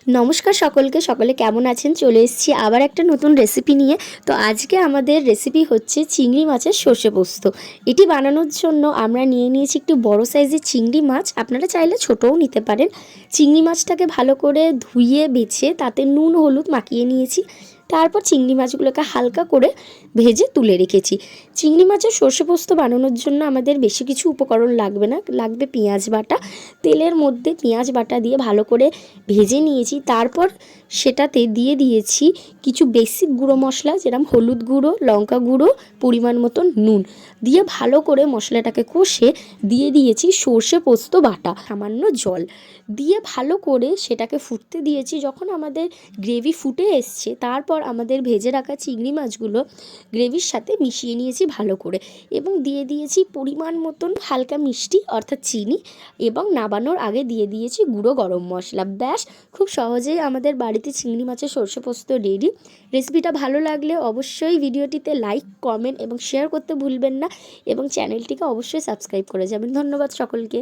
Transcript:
নমস্কার সকলকে, সকলে কেমন আছেন? চলে এসেছি আবার একটা নতুন রেসিপি নিয়ে। তো আজকে আমাদের রেসিপি হচ্ছে চিংড়ি মাছের সর্ষে পোস্ত। এটি বানানোর জন্য আমরা নিয়ে নিয়েছি একটু বড় সাইজের চিংড়ি মাছ, আপনারা চাইলে ছোটও নিতে পারেন। চিংড়ি মাছটাকে ভালো করে ধুয়ে বেছে তাতে নুন হলুদ মাখিয়ে নিয়েছি। তারপর চিংড়ি মাছগুলোকে হালকা করে ভেজে তুলে রেখেছি। চিংড়ি মাছের সর্ষে পোস্ত বানানোর জন্য আমাদের বেশি কিছু উপকরণ লাগবে না, লাগবে পেঁয়াজ বাটা। তেলের মধ্যে পেঁয়াজ বাটা দিয়ে ভালো করে ভেজে নিয়েছি। তারপর সেটাতে দিয়ে দিয়েছি কিছু বেসিক গুঁড়ো মশলা, যেরকম হলুদ গুঁড়ো, লঙ্কা গুঁড়ো, পরিমাণ মতন নুন দিয়ে ভালো করে মশলাটাকে কষে দিয়ে দিয়েছি সর্ষে পোস্ত বাটা, সামান্য জল দিয়ে ভালো করে সেটাকে ফুটতে দিয়েছি। যখন আমাদের গ্রেভি ফুটে এসছে, তারপর আমাদের ভেজে রাখা চিংড়ি মাছগুলো গ্রেভির সাথে মিশিয়ে নিয়েছি ভালো করে এবং দিয়ে দিয়েছি পরিমাণ মতন হালকা মিষ্টি অর্থাৎ চিনি এবং নামানোর আগে দিয়ে দিয়েছি গুঁড়ো গরম মশলা। ব্যাস, খুব সহজেই আমাদের বাড়িতে চিংড়ি মাছের সর্ষে পোস্ত রেডি। রেসিপিটা ভালো লাগলে অবশ্যই ভিডিওটিতে লাইক, কমেন্ট এবং শেয়ার করতে ভুলবেন না এবং চ্যানেলটিকে অবশ্যই সাবস্ক্রাইব করে যাবেন। ধন্যবাদ সকলকে।